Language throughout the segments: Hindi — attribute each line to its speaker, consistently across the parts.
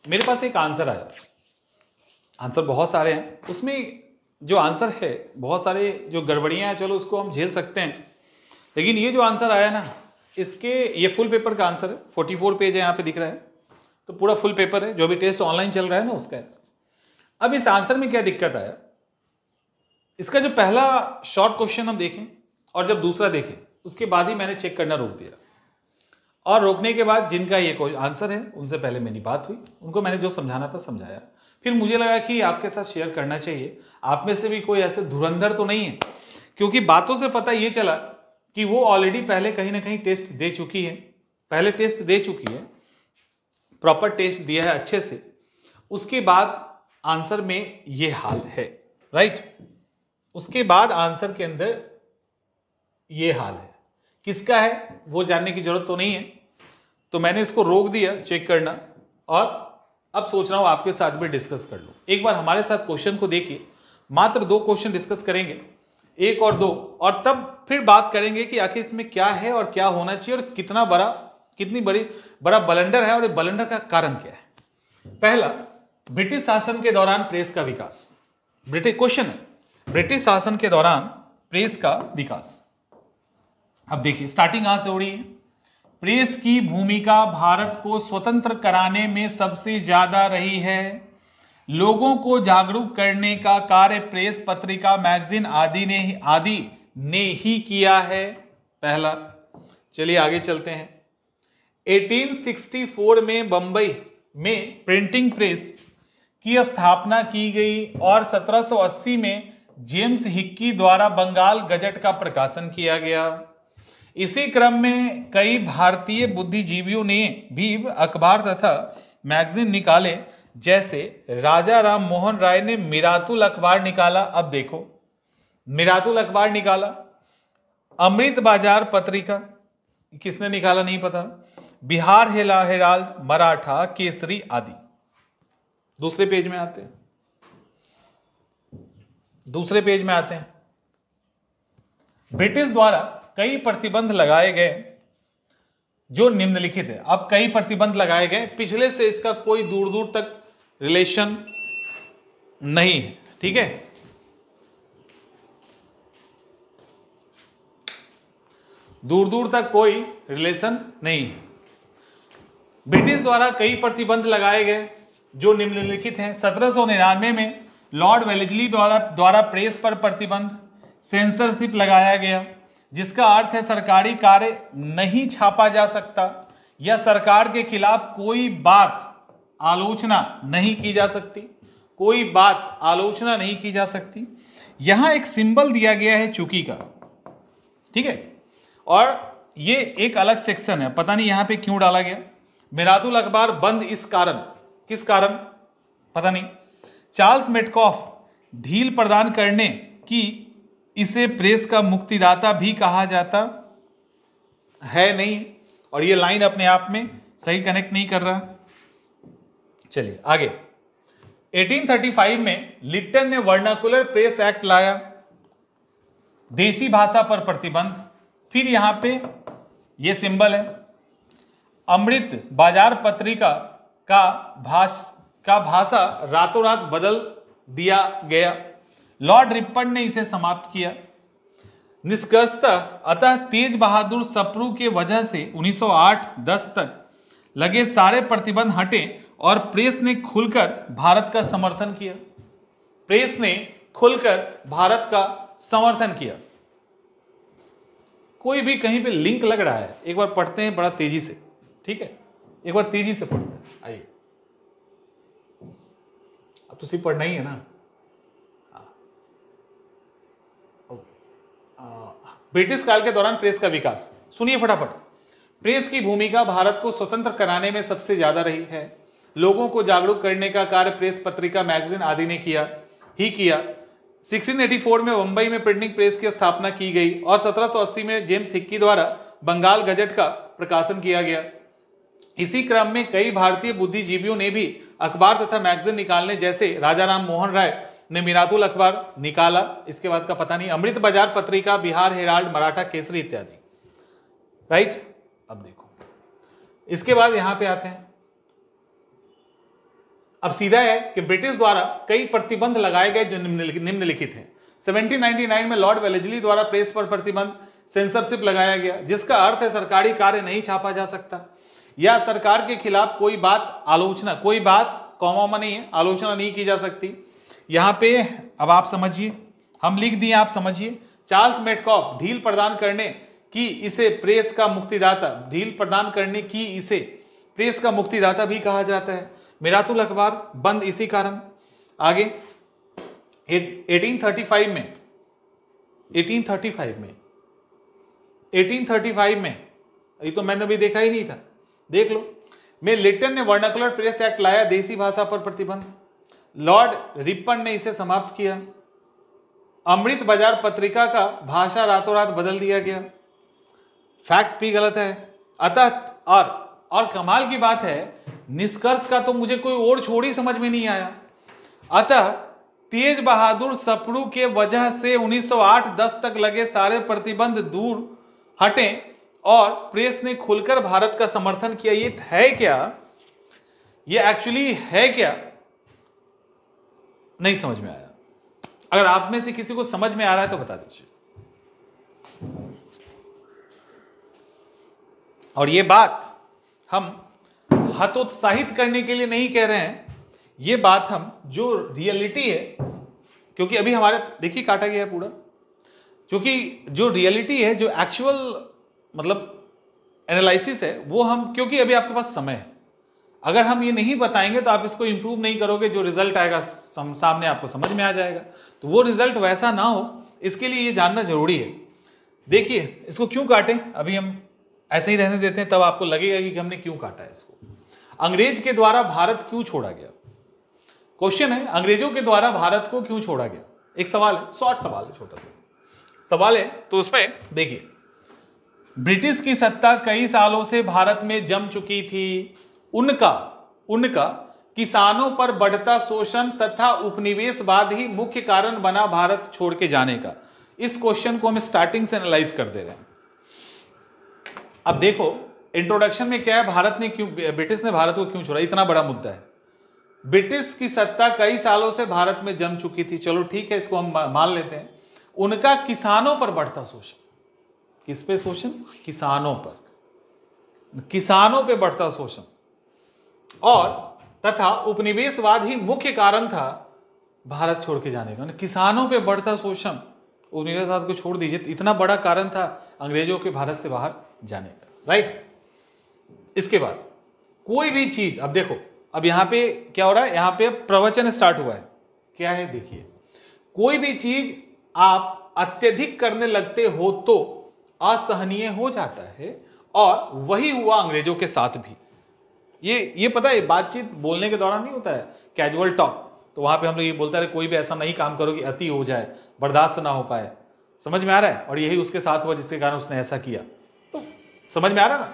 Speaker 1: मेरे पास एक आंसर आया, आंसर बहुत सारे हैं, उसमें जो आंसर है बहुत सारे जो गड़बड़ियां हैं, चलो उसको हम झेल सकते हैं, लेकिन ये जो आंसर आया ना, इसके ये फुल पेपर का आंसर है, 44 पेज है यहाँ पे दिख रहा है, तो पूरा फुल पेपर है, जो भी टेस्ट ऑनलाइन चल रहा है ना उसका है। अब इस आंसर में क्या दिक्कत आया, इसका जो पहला शॉर्ट क्वेश्चन हम देखें और जब दूसरा देखें उसके बाद ही मैंने चेक करना रोक दिया, और रोकने के बाद जिनका ये कोई आंसर है उनसे पहले मेरी बात हुई, उनको मैंने जो समझाना था समझाया, फिर मुझे लगा कि आपके साथ शेयर करना चाहिए। आप में से भी कोई ऐसे धुरंधर तो नहीं है, क्योंकि बातों से पता ये चला कि वो ऑलरेडी पहले कहीं ना कहीं टेस्ट दे चुकी है, पहले टेस्ट दे चुकी है, प्रॉपर टेस्ट दिया है अच्छे से, उसके बाद आंसर में ये हाल है, राइट। उसके बाद आंसर के अंदर ये हाल है, किसका है वो जानने की जरूरत तो नहीं है, तो मैंने इसको रोक दिया चेक करना, और अब सोच रहा हूं आपके साथ भी डिस्कस कर लूं। एक बार हमारे साथ क्वेश्चन को देखिए, मात्र 2 क्वेश्चन डिस्कस करेंगे, 1 और 2, और तब फिर बात करेंगे कि आखिर इसमें क्या है और क्या होना चाहिए, और कितनी बड़ा ब्लंडर है, और ये ब्लंडर का कारण क्या है। पहला, ब्रिटिश शासन के दौरान प्रेस का विकास। क्वेश्चन है, ब्रिटिश शासन के दौरान प्रेस का विकास। अब देखिए स्टार्टिंग कहां से हो रही है, प्रेस की भूमिका भारत को स्वतंत्र कराने में सबसे ज्यादा रही है। लोगों को जागरूक करने का कार्य प्रेस, पत्रिका, मैगजीन आदि ने ही किया है। पहला, चलिए आगे चलते हैं। 1864 में बंबई में प्रिंटिंग प्रेस की स्थापना की गई, और 1780 में जेम्स हिक्की द्वारा बंगाल गजट का प्रकाशन किया गया। इसी क्रम में कई भारतीय बुद्धिजीवियों ने भी अखबार तथा मैगजीन निकाले, जैसे राजा राम मोहन राय ने मिरातुल अखबार निकाला। अब देखो, मिरातुल अखबार निकाला, अमृत बाजार पत्रिका किसने निकाला नहीं पता, बिहार हेराल्ड, मराठा केसरी आदि। दूसरे पेज में आते हैं, ब्रिटिश द्वारा कई प्रतिबंध लगाए गए जो निम्नलिखित है। अब कई प्रतिबंध लगाए गए, पिछले से इसका कोई दूर दूर तक रिलेशन नहीं है, ठीक है। दूर दूर तक कोई रिलेशन नहीं है। ब्रिटिश द्वारा कई प्रतिबंध लगाए गए जो निम्नलिखित हैं। 1799 में लॉर्ड वेलेस्ली द्वारा प्रेस पर प्रतिबंध, सेंसरशिप लगाया गया, जिसका अर्थ है सरकारी कार्य नहीं छापा जा सकता या सरकार के खिलाफ कोई बात आलोचना नहीं की जा सकती। यहां एक सिंबल दिया गया है चुकी का, ठीक है, और ये एक अलग सेक्शन है, पता नहीं यहां पे क्यों डाला गया। मिरातुल अखबार बंद इस कारण, किस कारण पता नहीं। चार्ल्स मेटकॉफ ढील प्रदान करने की इसे प्रेस का मुक्तिदाता भी कहा जाता है नहीं, और ये लाइन अपने आप में सही कनेक्ट नहीं कर रहा। चलिए आगे। 1835 में लिट्टन ने वर्नाकुलर प्रेस एक्ट लाया, देसी भाषा पर प्रतिबंध। फिर यहां पे ये सिंबल है, अमृत बाजार पत्रिका का भाषा रातों रात बदल दिया गया, लॉर्ड रिपन ने इसे समाप्त किया। निष्कर्षतः अतः तेज बहादुर सप्रू के वजह से 1908-10 तक लगे सारे प्रतिबंध हटे और प्रेस ने खुलकर भारत का समर्थन किया। कोई भी कहीं पे लिंक लग रहा है, एक बार पढ़ते हैं बड़ा तेजी से, ठीक है, एक बार तेजी से पढ़ते हैं। आइए, अब तो सिर्फ पढ़ना ही है ना। ब्रिटिश काल के दौरान प्रेस का विकास, सुनिए फटाफट। प्रेस की भूमिका भारत को स्वतंत्र कराने में सबसे ज्यादा रही है। लोगों को जागरूक करने का कार्य प्रेस, पत्रिका, मैगजीन आदि ने किया। 1684 में मुंबई में प्रिंटिंग प्रेस की स्थापना की गई और 1780 में जेम्स हिक्की द्वारा बंगाल गजट का प्रकाशन किया गया। इसी क्रम में कई भारतीय बुद्धिजीवियों ने भी अखबार तथा मैगजीन निकालने, जैसे राजा राम मोहन राय ने मिरातुल अखबार निकाला, इसके बाद का पता नहीं, अमृत बाजार पत्रिका, बिहार हेराल्ड, मराठा केसरी इत्यादि, राइट। अब देखो इसके बाद यहां पे आते हैं, अब सीधा है कि ब्रिटिश द्वारा कई प्रतिबंध लगाए गए जो निम्नलिखित हैं। 1799 में लॉर्ड वेलेस्ली द्वारा प्रेस पर प्रतिबंध, सेंसरशिप लगाया गया, जिसका अर्थ है सरकारी कार्य नहीं छापा जा सकता या सरकार के खिलाफ कोई बात आलोचना, कोई बात कॉमा नहीं है, आलोचना नहीं की जा सकती। यहां पे अब आप समझिए, हम लिख दिए, आप समझिए। चार्ल्स मेडकॉफ ढील प्रदान करने की इसे प्रेस का मुक्तिदाता, ढील प्रदान करने की इसे प्रेस का मुक्तिदाता भी कहा जाता है। मिरातुल अखबार बंद इसी कारण। आगे 1835 में ये तो मैंने भी देखा ही नहीं था, देख लो, में लिटन ने वर्नाकुलर प्रेस एक्ट लाया, देसी भाषा पर प्रतिबंध। लॉर्ड रिपन ने इसे समाप्त किया। अमृत बाजार पत्रिका का भाषा रातों रात बदल दिया गया। फैक्ट भी गलत है। अतः और कमाल की बात है, निष्कर्ष का तो मुझे कोई और छोड़ ही समझ में नहीं आया। अतः तेज बहादुर सप्रू के वजह से 1908-10 तक लगे सारे प्रतिबंध दूर हटे और प्रेस ने खुलकर भारत का समर्थन किया। ये है क्या? ये एक्चुअली है क्या? नहीं समझ में आया। अगर आप में से किसी को समझ में आ रहा है तो बता दीजिए। और ये बात हम हतोत्साहित करने के लिए नहीं कह रहे हैं, ये बात हम जो रियलिटी है, क्योंकि अभी हमारे देखिए काटा गया है पूरा, क्योंकि जो रियलिटी है, जो एक्चुअल मतलब एनालिसिस है, वो हम, क्योंकि अभी आपके पास समय है, अगर हम ये नहीं बताएंगे तो आप इसको इंप्रूव नहीं करोगे। जो रिजल्ट आएगा सामने आपको समझ में आ जाएगा, तो वो रिजल्ट वैसा ना हो, इसके लिए ये जानना जरूरी है। देखिए इसको क्यों काटें, अभी हम ऐसे ही रहने देते हैं, तब आपको लगेगा कि हमने क्यों काटा है इसको। अंग्रेज के द्वारा भारत क्यों छोड़ा गया? क्वेश्चन है, अंग्रेजों के द्वारा भारत को क्यों छोड़ा गया? एक सवाल है, शॉर्ट सवाल है, छोटा सा सवाल है, तो उसमें देखिए, ब्रिटिश की सत्ता कई सालों से भारत में जम चुकी थी। उनका किसानों पर बढ़ता शोषण तथा उपनिवेशवाद ही मुख्य कारण बना भारत छोड़ के जाने का। इस क्वेश्चन को हम स्टार्टिंग से एनालाइज कर दे रहे हैं। अब देखो इंट्रोडक्शन में क्या है, भारत ने क्यों, ब्रिटिश ने भारत को क्यों छोड़ा, इतना बड़ा मुद्दा है। ब्रिटिश की सत्ता कई सालों से भारत में जम चुकी थी, चलो ठीक है, इसको हम मान लेते हैं। उनका किसानों पर बढ़ता शोषण, किस पे शोषण? किसानों पर, किसानों पे बढ़ता शोषण, और तथा उपनिवेशवाद ही मुख्य कारण था भारत छोड़ के जाने का। किसानों पे बढ़ता शोषण, उपनिवेशवाद को छोड़ दीजिए, इतना बड़ा कारण था अंग्रेजों के भारत से बाहर जाने का, राइट। इसके बाद कोई भी चीज, अब देखो, अब यहां पे क्या हो रहा है, यहां पे प्रवचन स्टार्ट हुआ है। क्या है देखिए, कोई भी चीज आप अत्यधिक करने लगते हो तो असहनीय हो जाता है, और वही हुआ अंग्रेजों के साथ भी। ये पता है, बातचीत बोलने के दौरान नहीं होता है, कैजुअल टॉक, तो वहां पे हम लोग ये बोलते हैं कोई भी ऐसा नहीं काम करो कि अति हो जाए, बर्दाश्त ना हो पाए। समझ में आ रहा है? और यही उसके साथ हुआ जिसके कारण उसने ऐसा किया। तो समझ में आ रहा है ना?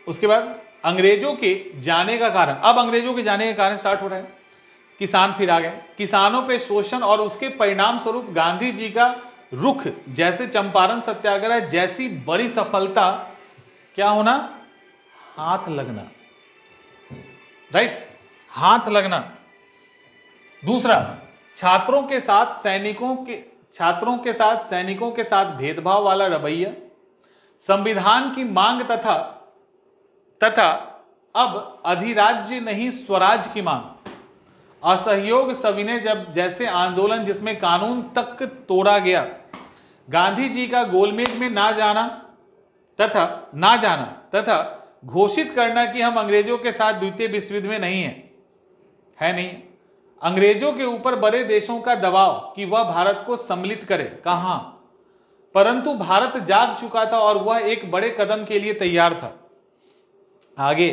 Speaker 1: उसके बाद अंग्रेजों के जाने का कारण, अब अंग्रेजों के जाने का कारण स्टार्ट हो रहा है। किसान फिर आ गए, किसानों पे शोषण और उसके परिणाम स्वरूप गांधी जी का रुख, जैसे चंपारण सत्याग्रह जैसी बड़ी सफलता, क्या होना? हाथ लगना, राइट, हाथ लगना। दूसरा, छात्रों के साथ सैनिकों के साथ भेदभाव वाला रवैया, संविधान की मांग तथा अब अधिराज्य नहीं स्वराज की मांग, असहयोग सविनय जब जैसे आंदोलन जिसमें कानून तक तोड़ा गया, गांधी जी का गोलमेज में ना जाना तथा घोषित करना कि हम अंग्रेजों के साथ द्वितीय विश्व युद्ध में नहीं है नहीं, अंग्रेजों के ऊपर बड़े देशों का दबाव कि वह भारत को सम्मिलित करे, कहां, परंतु भारत जाग चुका था और वह एक बड़े कदम के लिए तैयार था। आगे,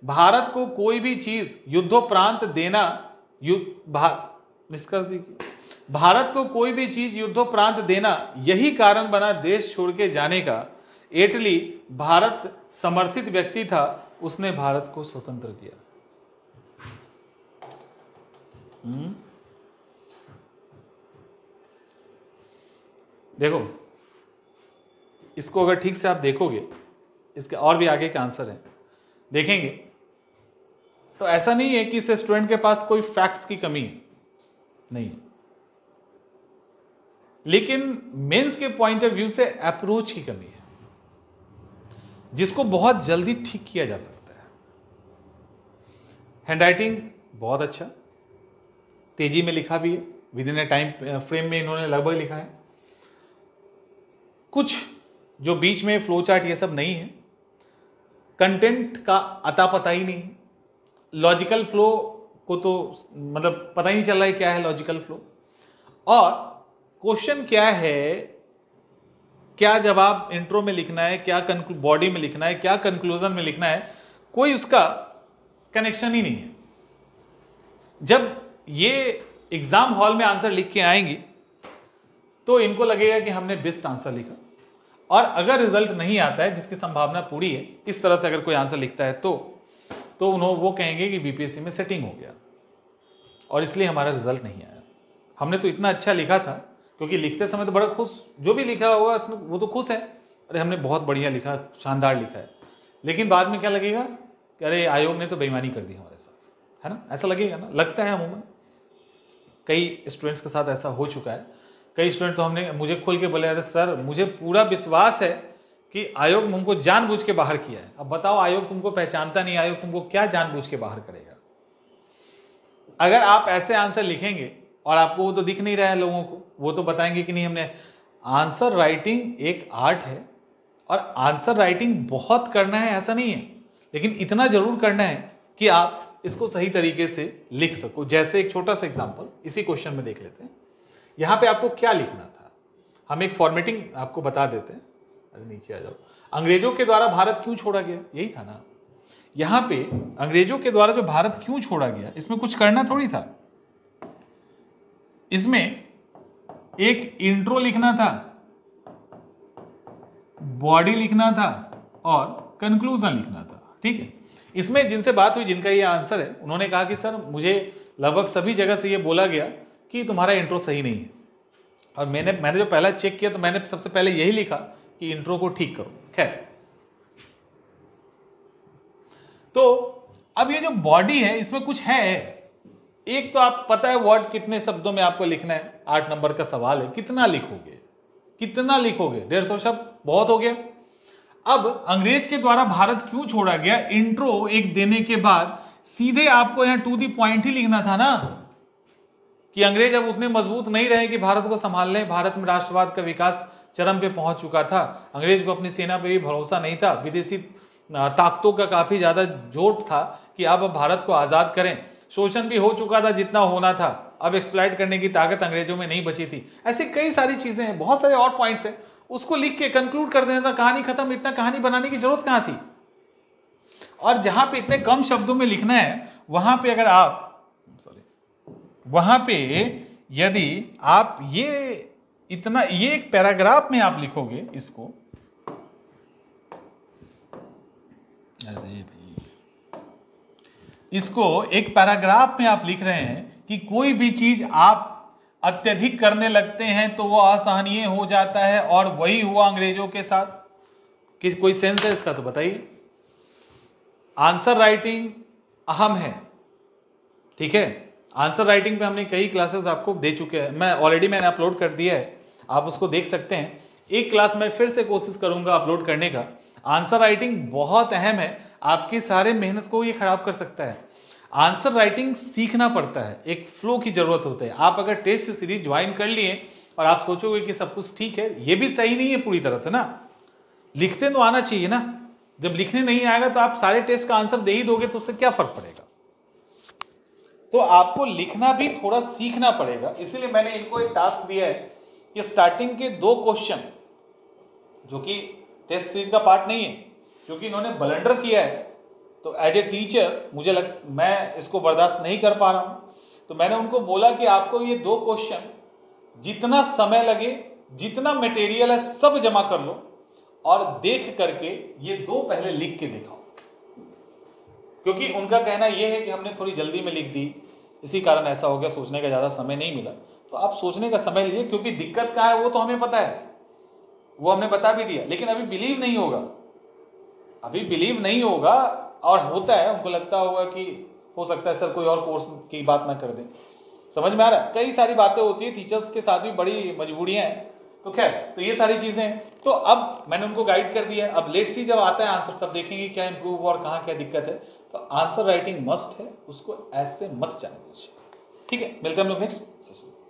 Speaker 1: भारत को कोई भी चीज युद्धोपरांत देना, निष्कर्ष देखिए, भारत को कोई भी चीज युद्धोपरांत देना यही कारण बना देश छोड़ के जाने का। इटली भारत समर्थित व्यक्ति था, उसने भारत को स्वतंत्र किया। देखो, इसको अगर ठीक से आप देखोगे इसके और भी आगे के आंसर हैं, देखेंगे तो ऐसा नहीं है कि इस स्टूडेंट के पास कोई फैक्ट्स की कमी है, नहीं है, लेकिन मेंस के पॉइंट ऑफ व्यू से अप्रोच की कमी है, जिसको बहुत जल्दी ठीक किया जा सकता है। हैंडराइटिंग बहुत अच्छा, तेजी में लिखा भी है, with in A time frame में इन्होंने लगभग लिखा है। कुछ जो बीच में फ्लो चार्ट ये सब नहीं है, कंटेंट का अता पता ही नहीं है, लॉजिकल फ्लो को तो मतलब पता ही नहीं चल रहा है क्या है लॉजिकल फ्लो, और क्वेश्चन क्या है, क्या जवाब इंट्रो में लिखना है, क्या बॉडी में लिखना है, क्या कंक्लूजन में लिखना है, कोई उसका कनेक्शन ही नहीं है। जब ये एग्जाम हॉल में आंसर लिख के आएंगी तो इनको लगेगा कि हमने बेस्ट आंसर लिखा, और अगर रिजल्ट नहीं आता है, जिसकी संभावना पूरी है, इस तरह से अगर कोई आंसर लिखता है तो वो कहेंगे कि बीपीएससी में सेटिंग हो गया और इसलिए हमारा रिजल्ट नहीं आया। हमने तो इतना अच्छा लिखा था, क्योंकि लिखते समय तो बड़ा खुश, जो भी लिखा होगा वो तो खुश है, अरे हमने बहुत बढ़िया लिखा, शानदार लिखा है, लेकिन बाद में क्या लगेगा कि अरे आयोग ने तो बेईमानी कर दी हमारे साथ, है ना, ऐसा लगेगा ना, लगता है अमूमन। कई स्टूडेंट्स के साथ ऐसा हो चुका है। कई स्टूडेंट तो मुझे खोल के बोले, अरे सर मुझे पूरा विश्वास है कि आयोग तुमको जानबूझ के बाहर किया है। अब बताओ, आयोग तुमको पहचानता नहीं, आयोग तुमको क्या जानबूझ के बाहर करेगा? अगर आप ऐसे आंसर लिखेंगे और आपको वो तो दिख नहीं रहा है लोगों को, वो तो बताएंगे कि नहीं हमने। आंसर राइटिंग एक आर्ट है, और आंसर राइटिंग बहुत करना है ऐसा नहीं है, लेकिन इतना जरूर करना है कि आप इसको सही तरीके से लिख सको। जैसे एक छोटा सा एग्जांपल इसी क्वेश्चन में देख लेते हैं। यहाँ पे आपको क्या लिखना था, हम एक फॉर्मेटिंग आपको बता देते हैं। अरे नीचे आ जाओ। अंग्रेजों के द्वारा भारत क्यों छोड़ा गया, यही था ना। यहाँ पे अंग्रेजों के द्वारा जो भारत क्यों छोड़ा गया, इसमें कुछ करना थोड़ी था। इसमें एक इंट्रो लिखना था, बॉडी लिखना था और कंक्लूजन लिखना था, ठीक है। इसमें जिनसे बात हुई, जिनका ये आंसर है, उन्होंने कहा कि सर मुझे लगभग सभी जगह से ये बोला गया कि तुम्हारा इंट्रो सही नहीं है, और मैंने जो पहला चेक किया तो मैंने सबसे पहले यही लिखा कि इंट्रो को ठीक करो। खैर, तो अब ये जो बॉडी है इसमें कुछ है। एक तो आप पता है वर्ड कितने शब्दों में आपको लिखना है, 8 नंबर का सवाल है, कितना लिखोगे, कितना लिखोगे, 150 शब्द बहुत हो गया। अब अंग्रेज के द्वारा भारत क्यों छोड़ा गया, इंट्रो एक देने के बाद सीधे आपको यहां टू दी पॉइंट ही लिखना था ना, कि अंग्रेज अब उतने मजबूत नहीं रहे कि भारत को संभाल लें। भारत में राष्ट्रवाद का विकास चरम पे पहुंच चुका था, अंग्रेज को अपनी सेना पे भी भरोसा नहीं था, विदेशी ताकतों का काफी ज्यादा जोर था कि अब भारत को आजाद करें। शोषण भी हो चुका था जितना होना था, अब एक्सप्लॉइट करने की ताकत अंग्रेजों में नहीं बची थी। ऐसी कई सारी चीजें हैं, बहुत सारे और पॉइंट्स हैं, उसको लिख के कंक्लूड कर देना था, कहानी खत्म। इतना कहानी बनाने की जरूरत कहां थी? और जहां पे इतने कम शब्दों में लिखना है, वहां पे अगर आप वहां पे यदि आप ये एक पैराग्राफ में आप लिखोगे इसको, अरे भाई, इसको एक पैराग्राफ में आप लिख रहे हैं कि कोई भी चीज आप अत्यधिक करने लगते हैं तो वो असहनीय हो जाता है, और वही हुआ अंग्रेजों के साथ। कि कोई सेंस है इसका तो बताइए। आंसर राइटिंग अहम है, ठीक है। आंसर राइटिंग पे हमने कई क्लासेस आपको दे चुके हैं, मैंने अपलोड कर दिया है, आप उसको देख सकते हैं। एक क्लास में फिर से कोशिश करूंगा अपलोड करने का। आंसर राइटिंग बहुत अहम है, आपकी सारे मेहनत को ये खराब कर सकता है। आंसर राइटिंग सीखना पड़ता है, एक फ्लो की जरूरत होती है। आप अगर टेस्ट सीरीज ज्वाइन कर लिए और आप सोचोगे कि सब कुछ ठीक है, ये भी सही नहीं है पूरी तरह से ना। लिखते तो आना चाहिए ना, जब लिखने नहीं आएगा तो आप सारे टेस्ट का आंसर दे ही दोगे तो उससे क्या फर्क पड़ेगा। तो आपको लिखना भी थोड़ा सीखना पड़ेगा। इसीलिए मैंने इनको एक टास्क दिया है कि स्टार्टिंग के 2 क्वेश्चन, जो कि टेस्ट सीरीज का पार्ट नहीं है, क्योंकि इन्होंने ब्लंडर किया है, तो एज ए टीचर मैं इसको बर्दाश्त नहीं कर पा रहा हूं। तो मैंने उनको बोला कि आपको ये 2 क्वेश्चन, जितना समय लगे, जितना मटेरियल है सब जमा कर लो, और देख करके ये 2 पहले लिख के दिखाओ। क्योंकि उनका कहना यह है कि हमने थोड़ी जल्दी में लिख दी, इसी कारण ऐसा हो गया, सोचने का ज़्यादा समय नहीं मिला। तो आप सोचने का समय लीजिए, क्योंकि दिक्कत कहाँ है वो तो हमें पता है, वो हमने बता भी दिया, लेकिन अभी बिलीव नहीं होगा। अभी बिलीव नहीं होगा और होता है, उनको लगता होगा कि हो सकता है सर कोई और कोर्स की बात ना कर दें। समझ में आ रहा है? कई सारी बातें होती है, टीचर्स के साथ भी बड़ी मजबूरियां हैं। तो खैर, तो ये सारी चीजें हैं। तो अब मैंने उनको गाइड कर दिया है। अब लेट्स सी जब आता है आंसर तब देखेंगे क्या इंप्रूव और कहाँ क्या दिक्कत है। तो आंसर राइटिंग मस्ट है, उसको ऐसे मत जाने दीजिए। ठीक है, मिलते हैं हम लोग नेक्स्ट सेशन।